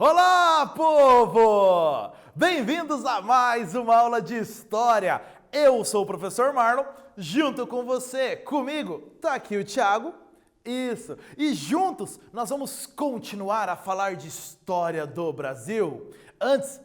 Olá, povo! Bem-vindos a mais uma aula de História. Eu sou o professor Marlon, junto com você, comigo, tá aqui o Thiago. Isso, e juntos nós vamos continuar a falar de História do Brasil. Antes,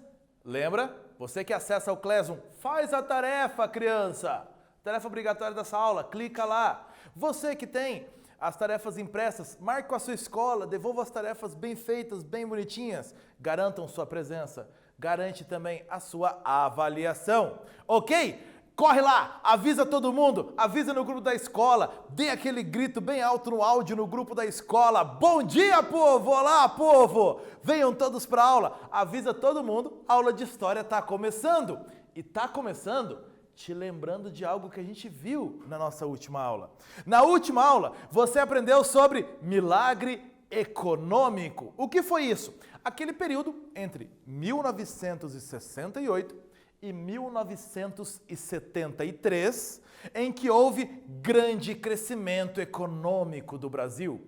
lembra? Você que acessa o Classroom, faz a tarefa, criança! Tarefa obrigatória dessa aula, clica lá. Você que tem as tarefas impressas, marque com a sua escola, devolva as tarefas bem feitas, bem bonitinhas. Garantam sua presença, garante também a sua avaliação, ok? Corre lá, avisa todo mundo, avisa no grupo da escola, dê aquele grito bem alto no áudio no grupo da escola. Bom dia, povo! Olá, povo! Venham todos para a aula, avisa todo mundo, a aula de História está começando. E está começando te lembrando de algo que a gente viu na nossa última aula. Na última aula, você aprendeu sobre milagre econômico. O que foi isso? Aquele período entre 1968 e 1973, em que houve grande crescimento econômico do Brasil.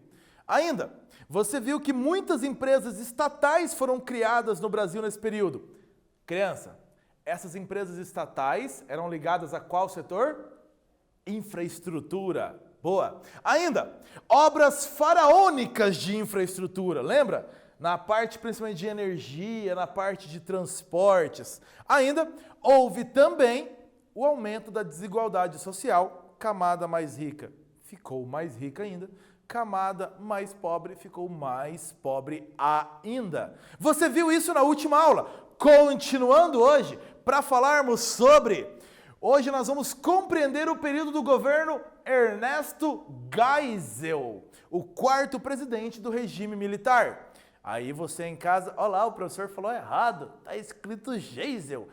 Ainda, você viu que muitas empresas estatais foram criadas no Brasil nesse período. Criança, essas empresas estatais eram ligadas a qual setor? Infraestrutura. Boa. Ainda, obras faraônicas de infraestrutura, lembra? Na parte principalmente de energia, na parte de transportes. Ainda, houve também o aumento da desigualdade social. Camada mais rica ficou mais rica ainda. Camada mais pobre ficou mais pobre ainda. Você viu isso na última aula. Continuando hoje, para falarmos sobre... Hoje nós vamos compreender o período do governo Ernesto Geisel, o quarto presidente do regime militar. Aí você em casa, olha lá, o professor falou errado, tá escrito Geisel.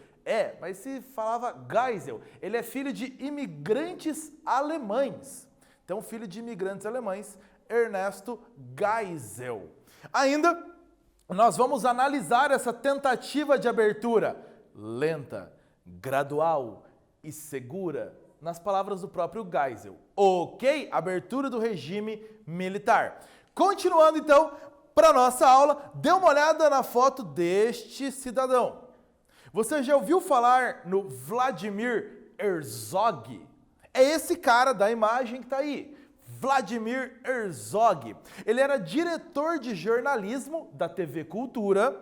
Mas se falava Geisel. Ele é filho de imigrantes alemães. Então, filho de imigrantes alemães, Ernesto Geisel. Ainda, nós vamos analisar essa tentativa de abertura lenta, gradual e segura, nas palavras do próprio Geisel. Ok? Abertura do regime militar. Continuando então para nossa aula, dê uma olhada na foto deste cidadão. Você já ouviu falar no Vladimir Herzog? É esse cara da imagem que está aí. Vladimir Herzog. Ele era diretor de jornalismo da TV Cultura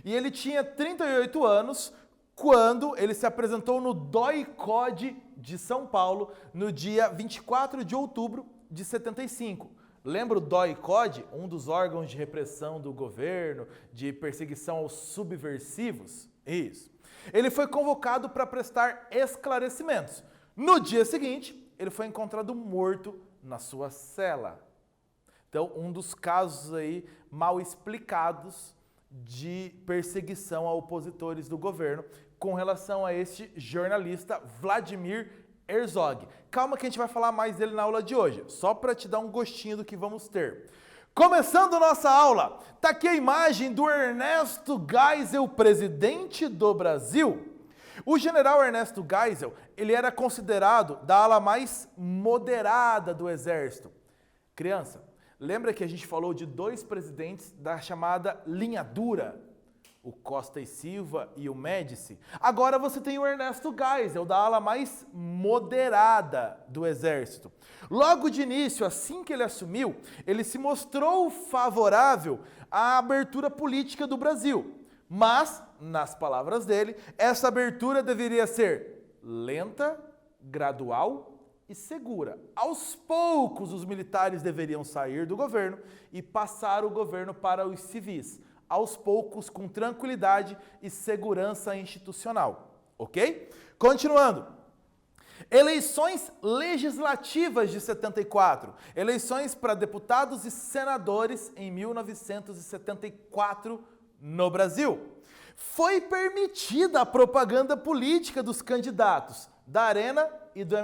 e ele tinha 38 anos quando ele se apresentou no DOI-CODE de São Paulo no dia 24 de outubro de 75. Lembra o DOI-CODE? Um dos órgãos de repressão do governo, de perseguição aos subversivos? Isso. Ele foi convocado para prestar esclarecimentos. No dia seguinte, ele foi encontrado morto na sua cela. Então, um dos casos aí mal explicados de perseguição a opositores do governo com relação a este jornalista Vladimir Herzog. Calma que a gente vai falar mais dele na aula de hoje, só para te dar um gostinho do que vamos ter. Começando nossa aula, tá aqui a imagem do Ernesto Geisel, presidente do Brasil. O general Ernesto Geisel, ele era considerado da ala mais moderada do exército. Criança, lembra que a gente falou de dois presidentes da chamada linha dura? O Costa e Silva e o Médici. Agora você tem o Ernesto Geisel, da ala mais moderada do exército. Logo de início, assim que ele assumiu, ele se mostrou favorável à abertura política do Brasil. Mas, nas palavras dele, essa abertura deveria ser lenta, gradual e segura. Aos poucos, os militares deveriam sair do governo e passar o governo para os civis. Aos poucos, com tranquilidade e segurança institucional. Ok? Continuando. Eleições legislativas de 74. Eleições para deputados e senadores em 1974 no Brasil. Foi permitida a propaganda política dos candidatos da Arena e do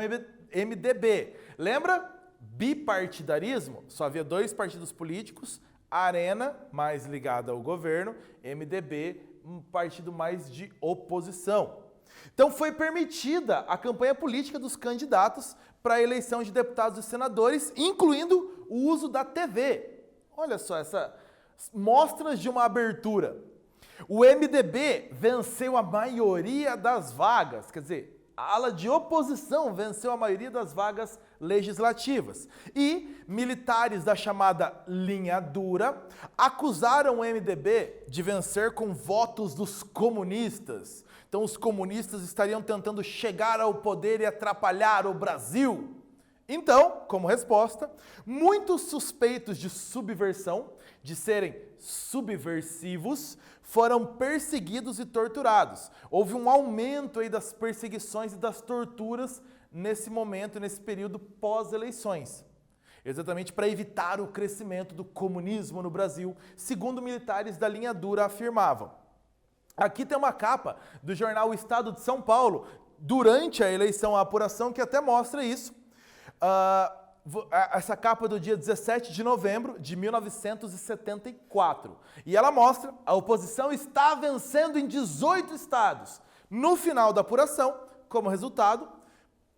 MDB. Lembra? Bipartidarismo. Só havia dois partidos políticos. Arena, mais ligada ao governo, MDB, um partido mais de oposição. Então foi permitida a campanha política dos candidatos para a eleição de deputados e senadores, incluindo o uso da TV. Olha só essa mostras de uma abertura. O MDB venceu a maioria das vagas, quer dizer, a ala de oposição venceu a maioria das vagas legislativas. E militares da chamada linha dura acusaram o MDB de vencer com votos dos comunistas. Então os comunistas estariam tentando chegar ao poder e atrapalhar o Brasil. Então, como resposta, muitos suspeitos de subversão, de serem subversivos, foram perseguidos e torturados. Houve um aumento aí das perseguições e das torturas nesse momento, nesse período pós-eleições. Exatamente para evitar o crescimento do comunismo no Brasil, segundo militares da linha dura afirmavam. Aqui tem uma capa do jornal O Estado de São Paulo, durante a eleição, a apuração, que até mostra isso. Essa capa é do dia 17 de novembro de 1974. E ela mostra a oposição está vencendo em 18 estados. No final da apuração, como resultado,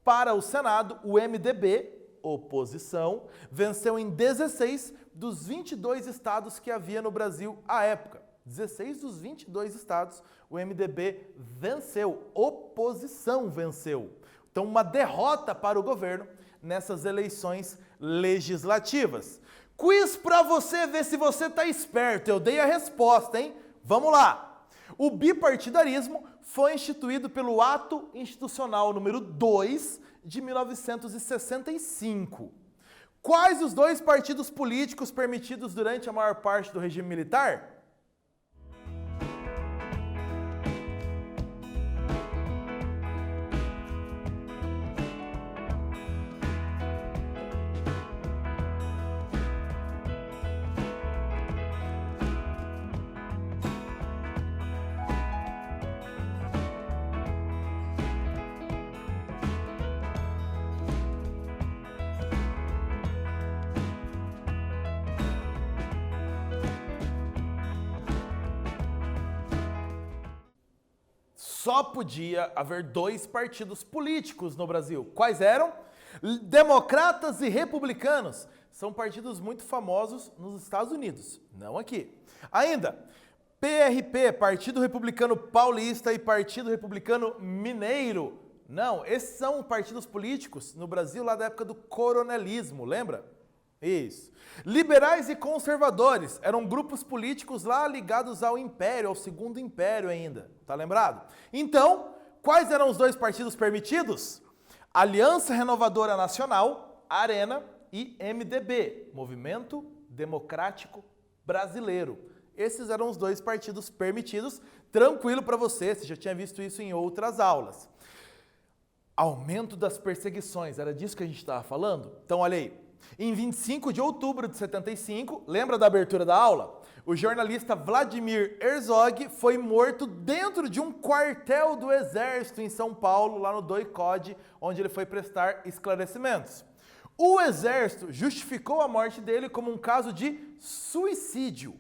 para o Senado, o MDB, oposição, venceu em 16 dos 22 estados que havia no Brasil à época. 16 dos 22 estados, o MDB venceu, oposição venceu. Então, uma derrota para o governo nessas eleições legislativas. Quiz para você ver se você está esperto. Eu dei a resposta, hein? Vamos lá. O bipartidarismo foi instituído pelo Ato Institucional número 2 de 1965. Quais os dois partidos políticos permitidos durante a maior parte do regime militar? Só podia haver dois partidos políticos no Brasil. Quais eram? Democratas e republicanos. São partidos muito famosos nos Estados Unidos, não aqui. Ainda, PRP, Partido Republicano Paulista e Partido Republicano Mineiro. Não, esses são partidos políticos no Brasil lá da época do coronelismo, lembra? Isso. Liberais e conservadores eram grupos políticos lá ligados ao Império, ao Segundo Império ainda. Tá lembrado? Então, quais eram os dois partidos permitidos? Aliança Renovadora Nacional, Arena, e MDB, Movimento Democrático Brasileiro. Esses eram os dois partidos permitidos. Tranquilo para você já tinha visto isso em outras aulas. Aumento das perseguições, era disso que a gente estava falando? Então, olha aí. Em 25 de outubro de 75, lembra da abertura da aula? O jornalista Vladimir Herzog foi morto dentro de um quartel do Exército em São Paulo, lá no DOI-CODE, onde ele foi prestar esclarecimentos. O Exército justificou a morte dele como um caso de suicídio.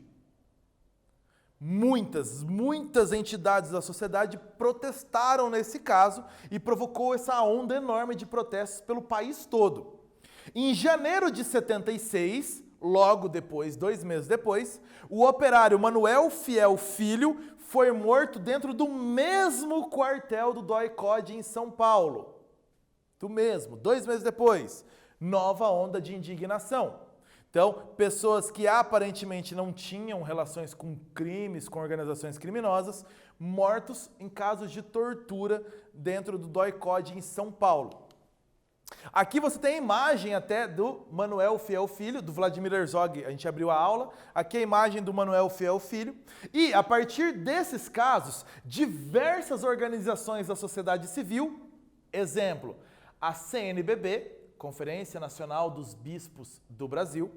Muitas entidades da sociedade protestaram nesse caso e provocou essa onda enorme de protestos pelo país todo. Em janeiro de 76, logo depois, 2 meses depois, o operário Manuel Fiel Filho foi morto dentro do mesmo quartel do DOI-CODE em São Paulo. Do mesmo, 2 meses depois, nova onda de indignação. Então, pessoas que aparentemente não tinham relações com crimes, com organizações criminosas, mortos em casos de tortura dentro do DOI-CODE em São Paulo. Aqui você tem a imagem até do Manuel Fiel Filho, do Vladimir Herzog, a gente abriu a aula, aqui a imagem do Manuel Fiel Filho, e a partir desses casos, diversas organizações da sociedade civil, exemplo, a CNBB, Conferência Nacional dos Bispos do Brasil,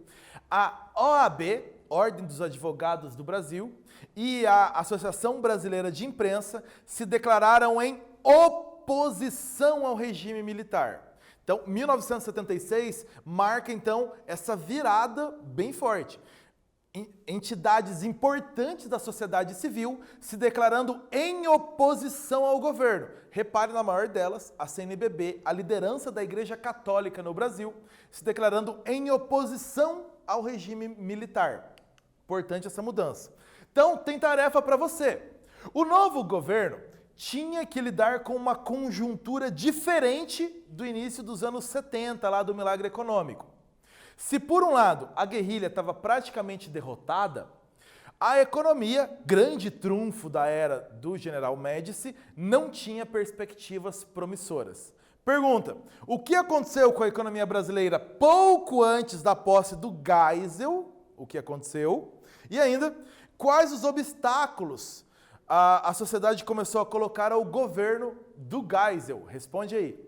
a OAB, Ordem dos Advogados do Brasil, e a Associação Brasileira de Imprensa se declararam em oposição ao regime militar. Então, 1976 marca, então, essa virada bem forte. Entidades importantes da sociedade civil se declarando em oposição ao governo. Repare na maior delas, a CNBB, a liderança da Igreja Católica no Brasil, se declarando em oposição ao regime militar. Importante essa mudança. Então, tem tarefa para você. O novo governo tinha que lidar com uma conjuntura diferente do início dos anos 70, lá do milagre econômico. Se por um lado a guerrilha estava praticamente derrotada, a economia, grande trunfo da era do General Médici, não tinha perspectivas promissoras. Pergunta: o que aconteceu com a economia brasileira pouco antes da posse do Geisel? O que aconteceu? E ainda, quais os obstáculos a sociedade começou a colocar ao governo do Geisel? Responde aí.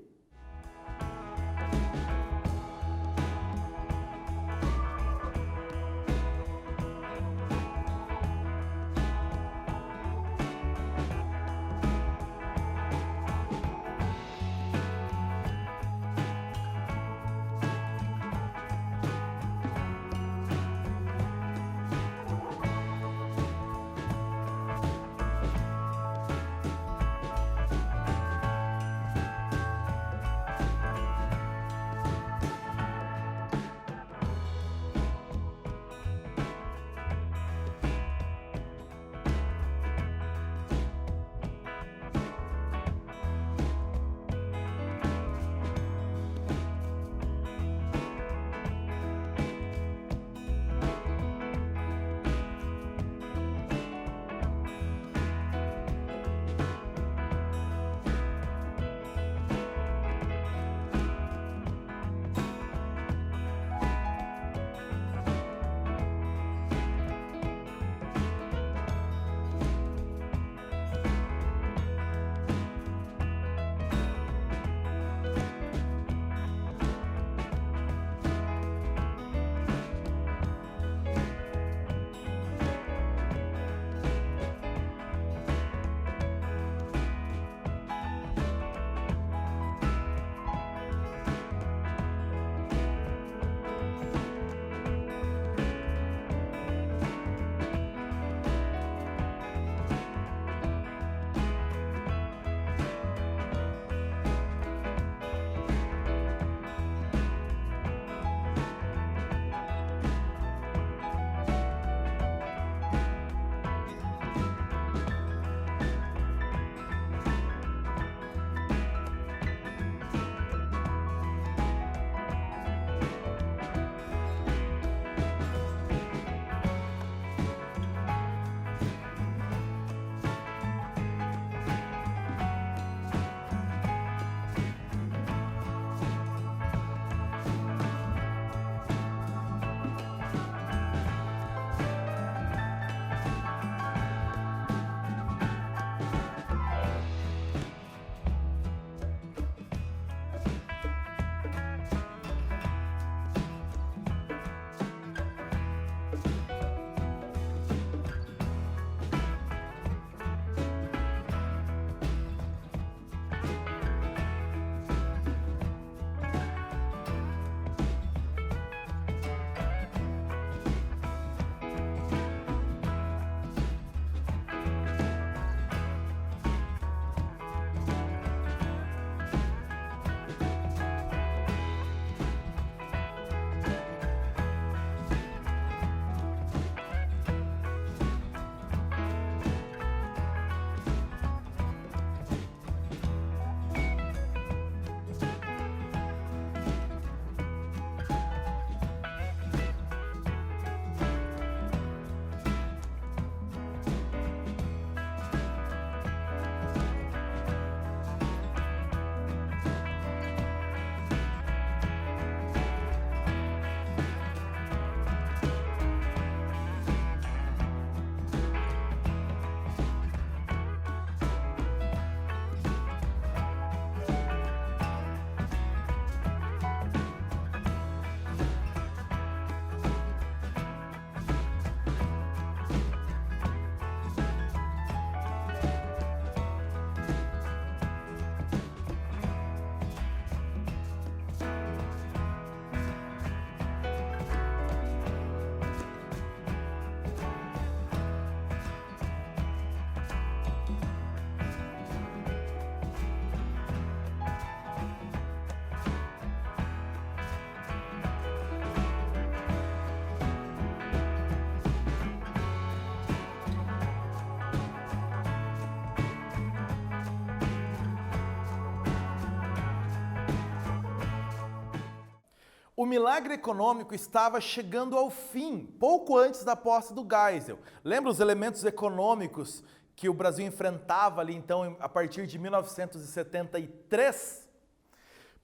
O milagre econômico estava chegando ao fim, pouco antes da posse do Geisel. Lembra os elementos econômicos que o Brasil enfrentava ali, então, a partir de 1973?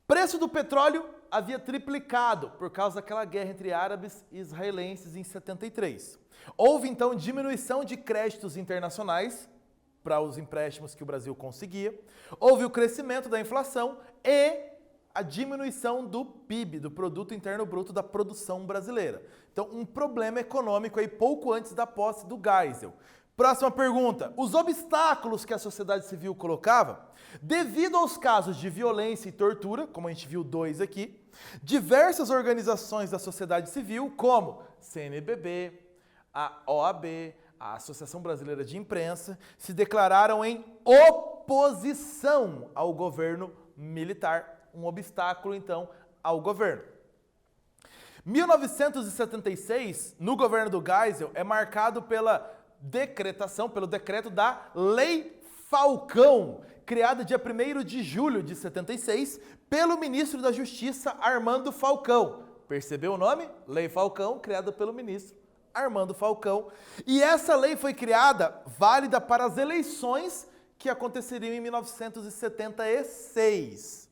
Preço do petróleo havia triplicado por causa daquela guerra entre árabes e israelenses em 73. Houve, então, diminuição de créditos internacionais para os empréstimos que o Brasil conseguia. Houve o crescimento da inflação e a diminuição do PIB, do Produto Interno Bruto da produção brasileira. Então, um problema econômico aí pouco antes da posse do Geisel. Próxima pergunta. Os obstáculos que a sociedade civil colocava, devido aos casos de violência e tortura, como a gente viu 2 aqui, diversas organizações da sociedade civil, como CNBB, a OAB, a Associação Brasileira de Imprensa, se declararam em oposição ao governo militar, um obstáculo, então, ao governo. 1976, no governo do Geisel, é marcado pela decretação, pelo decreto da Lei Falcão, criada dia 1º de julho de 76, pelo ministro da Justiça, Armando Falcão. Percebeu o nome? Lei Falcão, criada pelo ministro Armando Falcão. E essa lei foi criada, válida para as eleições que aconteceriam em 1976.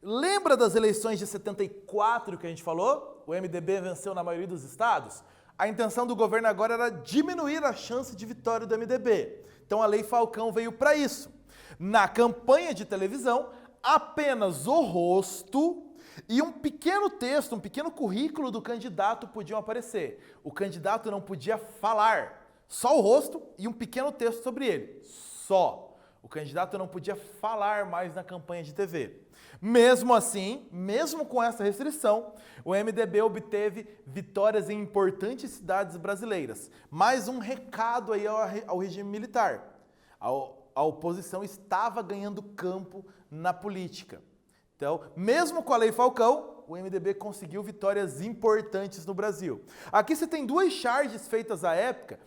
Lembra das eleições de 74 que a gente falou? O MDB venceu na maioria dos estados? A intenção do governo agora era diminuir a chance de vitória do MDB. Então a Lei Falcão veio para isso. Na campanha de televisão, apenas o rosto e um pequeno texto, um pequeno currículo do candidato podiam aparecer. O candidato não podia falar, só o rosto e um pequeno texto sobre ele. Só. O candidato não podia falar mais na campanha de TV. Mesmo assim, mesmo com essa restrição, o MDB obteve vitórias em importantes cidades brasileiras. Mais um recado aí ao regime militar. A oposição estava ganhando campo na política. Então, mesmo com a Lei Falcão, o MDB conseguiu vitórias importantes no Brasil. Aqui você tem 2 charges feitas à época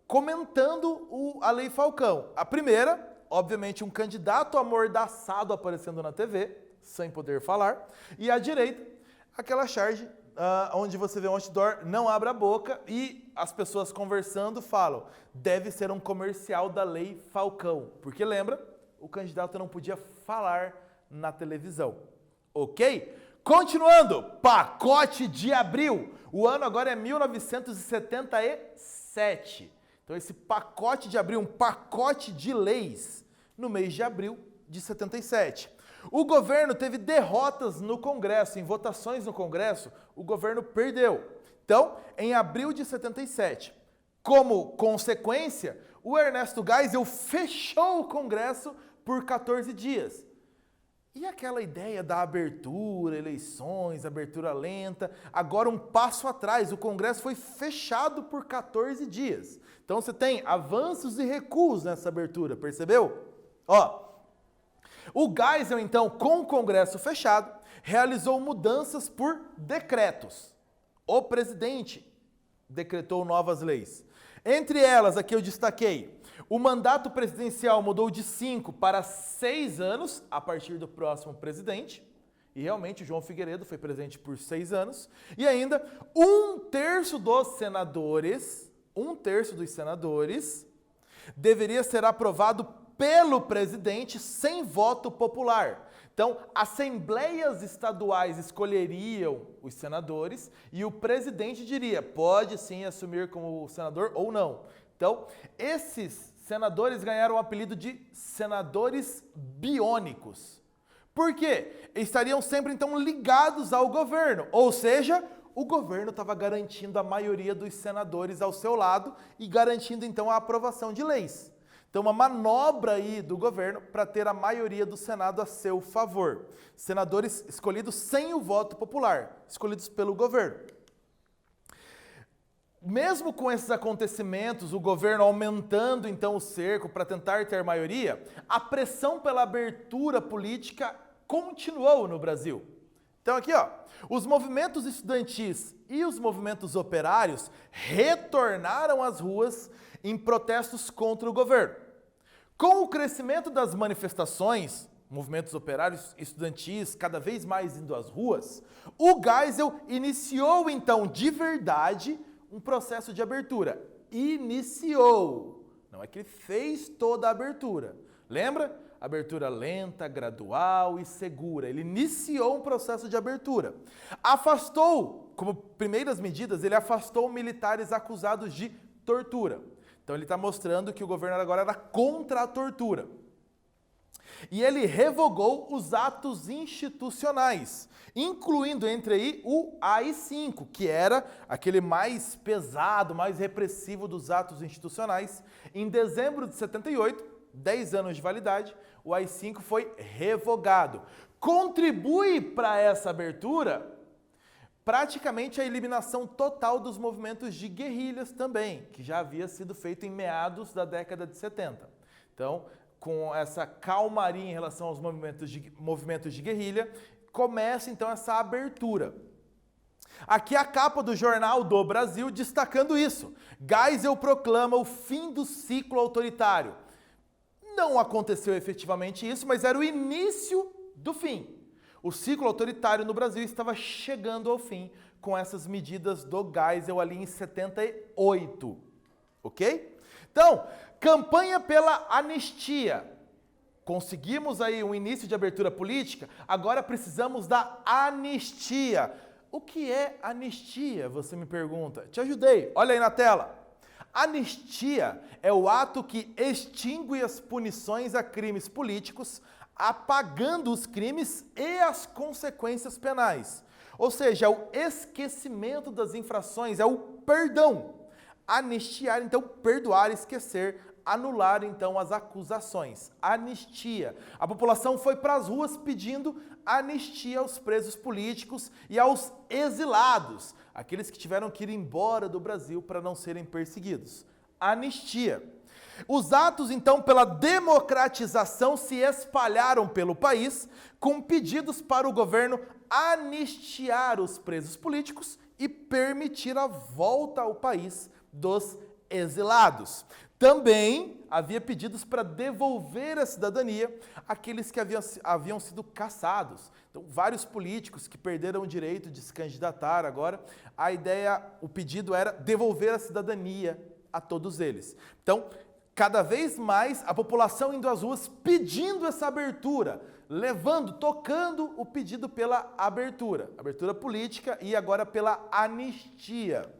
comentando a Lei Falcão. A primeira, obviamente, um candidato amordaçado aparecendo na TV, sem poder falar. E à direita, aquela charge onde você vê um outdoor, não abra a boca, e as pessoas conversando falam, deve ser um comercial da Lei Falcão. Porque lembra, o candidato não podia falar na televisão. Ok? Continuando, pacote de abril. O ano agora é 1977. Então esse pacote de abril, um pacote de leis no mês de abril de 77. O governo teve derrotas no Congresso, em votações no Congresso, o governo perdeu. Então, em abril de 77, como consequência, o Ernesto Geisel fechou o Congresso por 14 dias. E aquela ideia da abertura, eleições, abertura lenta, agora um passo atrás, o Congresso foi fechado por 14 dias. Então você tem avanços e recuos nessa abertura, percebeu? Ó, o Geisel, então, com o Congresso fechado, realizou mudanças por decretos. O presidente decretou novas leis. Entre elas, aqui eu destaquei, o mandato presidencial mudou de 5 para 6 anos a partir do próximo presidente. E realmente o João Figueiredo foi presidente por 6 anos. E ainda, 1/3 dos senadores, 1/3 dos senadores, deveria ser aprovado pelo presidente sem voto popular. Então, assembleias estaduais escolheriam os senadores e o presidente diria, pode sim assumir como senador ou não. Então, esses senadores ganharam o apelido de senadores biônicos. Por quê? Estariam sempre, então, ligados ao governo. Ou seja, o governo estava garantindo a maioria dos senadores ao seu lado e garantindo, então, a aprovação de leis. Então, uma manobra aí do governo para ter a maioria do Senado a seu favor. Senadores escolhidos sem o voto popular, escolhidos pelo governo. Mesmo com esses acontecimentos, o governo aumentando então o cerco para tentar ter maioria, a pressão pela abertura política continuou no Brasil. Então aqui, ó, os movimentos estudantis e os movimentos operários retornaram às ruas em protestos contra o governo. Com o crescimento das manifestações, movimentos operários estudantis cada vez mais indo às ruas, o Geisel iniciou então de verdade um processo de abertura. Iniciou, não é que ele fez toda a abertura. Lembra? Abertura lenta, gradual e segura. Ele iniciou um processo de abertura. Afastou, como primeiras medidas, ele afastou militares acusados de tortura. Então ele está mostrando que o governo agora era contra a tortura. E ele revogou os atos institucionais, incluindo entre aí o AI-5, que era aquele mais pesado, mais repressivo dos atos institucionais. Em dezembro de 78, 10 anos de validade, o AI-5 foi revogado. Contribui para essa abertura praticamente a eliminação total dos movimentos de guerrilhas também, que já havia sido feito em meados da década de 70. Então, com essa calmaria em relação aos movimentos de guerrilha, começa então essa abertura. Aqui a capa do Jornal do Brasil destacando isso. Geisel proclama o fim do ciclo autoritário. Não aconteceu efetivamente isso, mas era o início do fim. O ciclo autoritário no Brasil estava chegando ao fim com essas medidas do Geisel ali em 78, ok? Então, campanha pela anistia. Conseguimos aí um início de abertura política, agora precisamos da anistia. O que é anistia, você me pergunta? Te ajudei, olha aí na tela. Anistia é o ato que extingue as punições a crimes políticos, apagando os crimes e as consequências penais. Ou seja, é o esquecimento das infrações, é o perdão. Anistiar, então, perdoar, esquecer, anular, então, as acusações. Anistia. A população foi para as ruas pedindo anistia aos presos políticos e aos exilados, aqueles que tiveram que ir embora do Brasil para não serem perseguidos. Anistia. Os atos, então, pela democratização se espalharam pelo país com pedidos para o governo anistiar os presos políticos e permitir a volta ao país dos exilados. Também havia pedidos para devolver a cidadania àqueles que haviam sido caçados. Então, vários políticos que perderam o direito de se candidatar agora, o pedido era devolver a cidadania a todos eles. Então, cada vez mais a população indo às ruas pedindo essa abertura, tocando o pedido pela abertura política e agora pela anistia.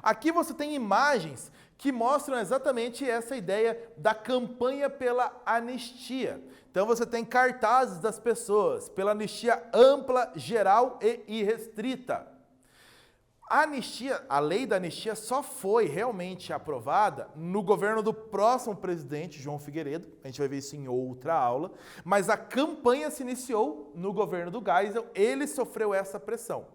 Aqui você tem imagens que mostram exatamente essa ideia da campanha pela anistia. Então você tem cartazes das pessoas pela anistia ampla, geral e irrestrita. A lei da anistia só foi realmente aprovada no governo do próximo presidente, João Figueiredo, a gente vai ver isso em outra aula, mas a campanha se iniciou no governo do Geisel, ele sofreu essa pressão,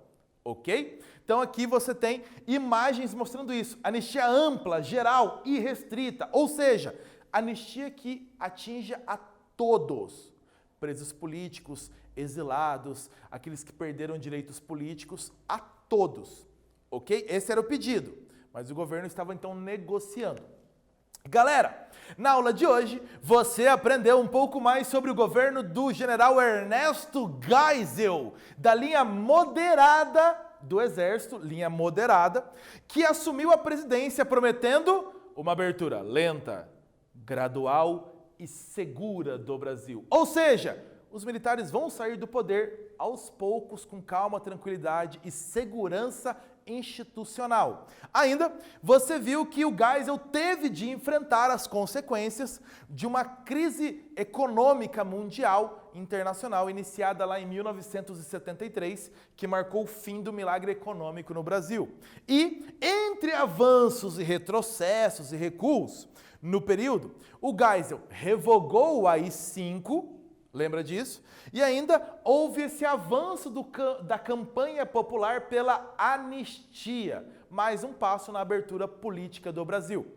ok? Então aqui você tem imagens mostrando isso, anistia ampla, geral e restrita, ou seja, anistia que atinja a todos, presos políticos, exilados, aqueles que perderam direitos políticos, a todos. Ok? Esse era o pedido, mas o governo estava então negociando. Galera, na aula de hoje você aprendeu um pouco mais sobre o governo do general Ernesto Geisel, da linha moderada do Exército, linha moderada, que assumiu a presidência prometendo uma abertura lenta, gradual e segura do Brasil. Ou seja, os militares vão sair do poder aos poucos, com calma, tranquilidade e segurança institucional. Ainda, você viu que o Geisel teve de enfrentar as consequências de uma crise econômica mundial internacional iniciada lá em 1973, que marcou o fim do milagre econômico no Brasil. E, entre avanços e retrocessos e recuos, no período, o Geisel revogou o AI-5, lembra disso? E ainda houve esse avanço da campanha popular pela anistia, mais um passo na abertura política do Brasil.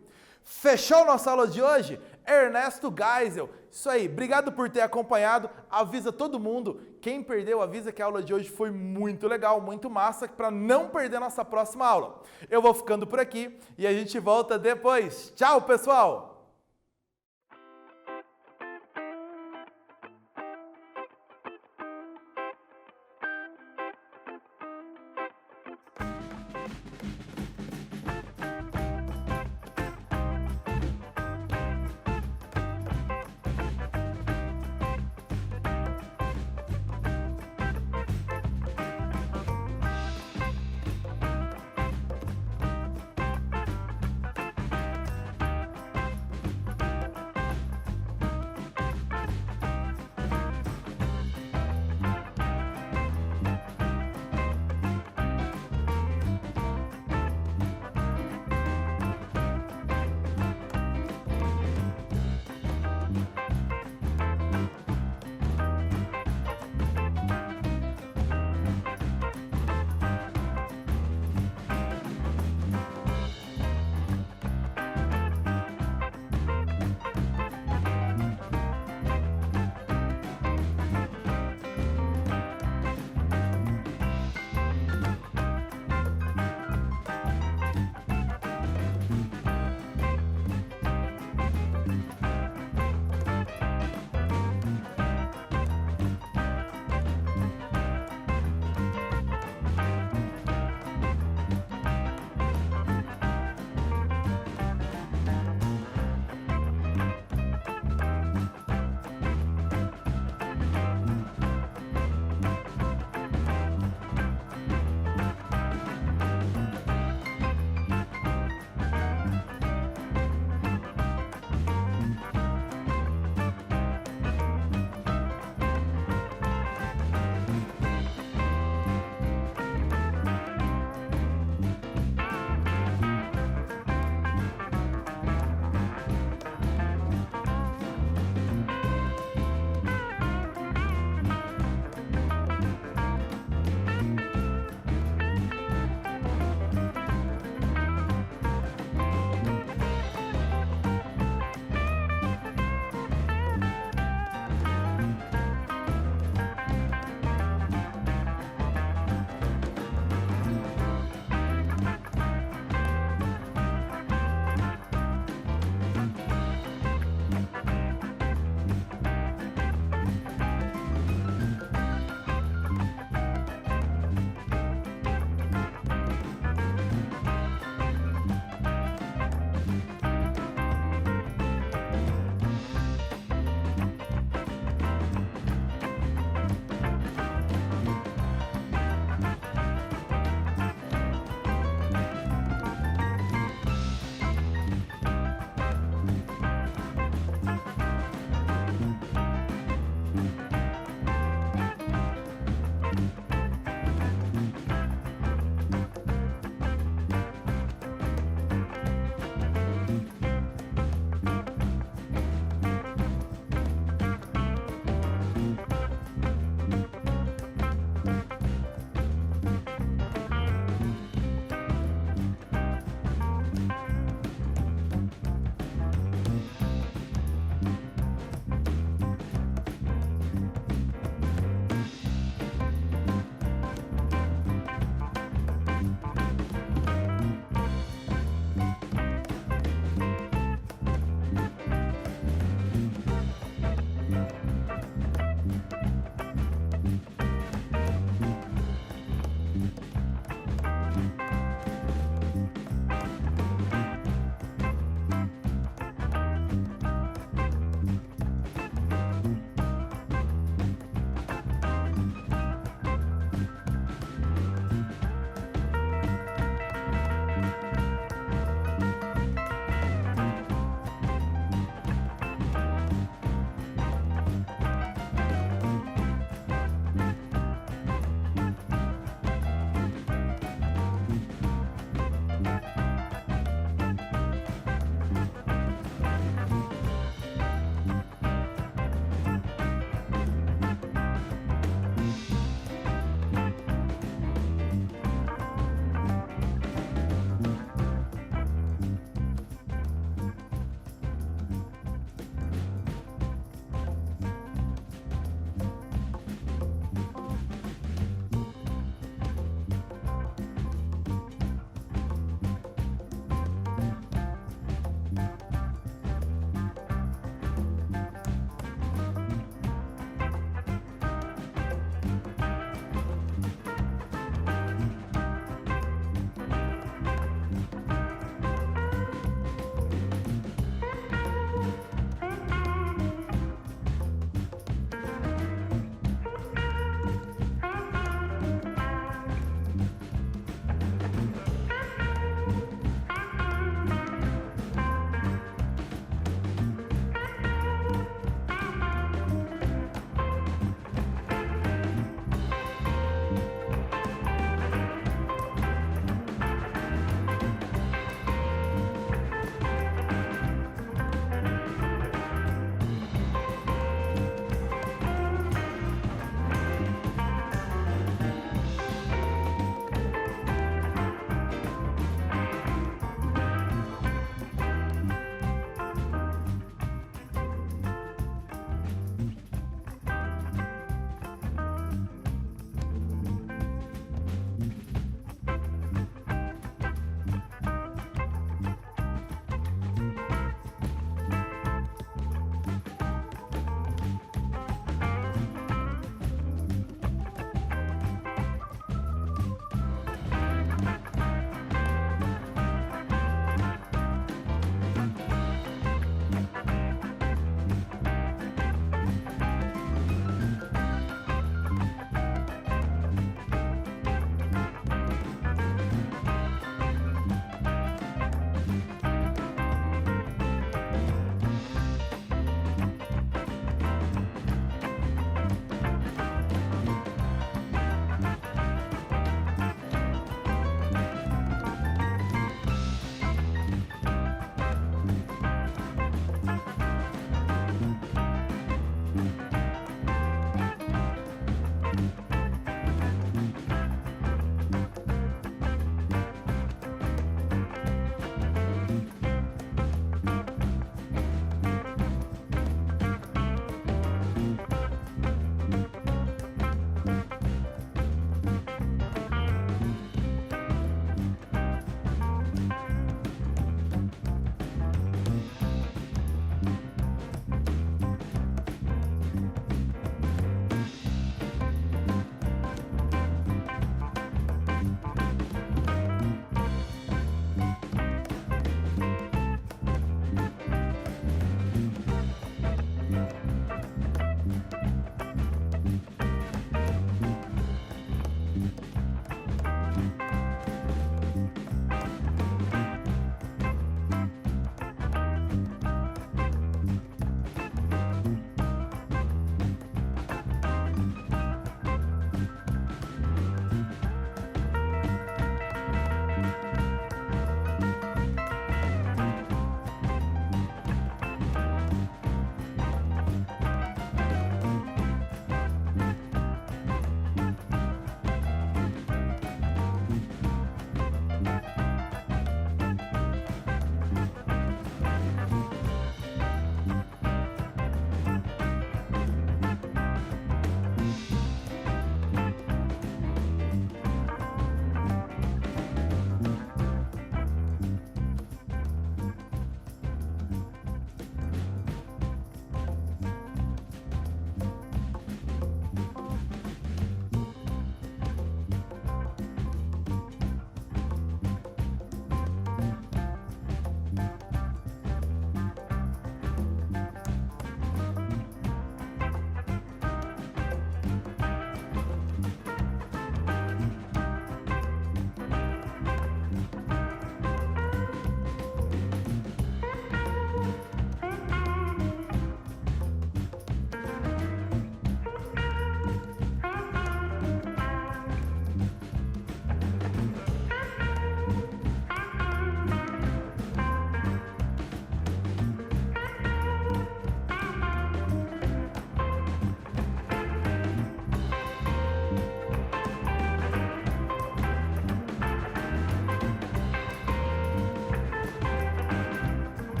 Fechou nossa aula de hoje? Ernesto Geisel. Isso aí, obrigado por ter acompanhado. Avisa todo mundo. Quem perdeu, avisa que a aula de hoje foi muito legal, muito massa, para não perder nossa próxima aula. Eu vou ficando por aqui e a gente volta depois. Tchau, pessoal!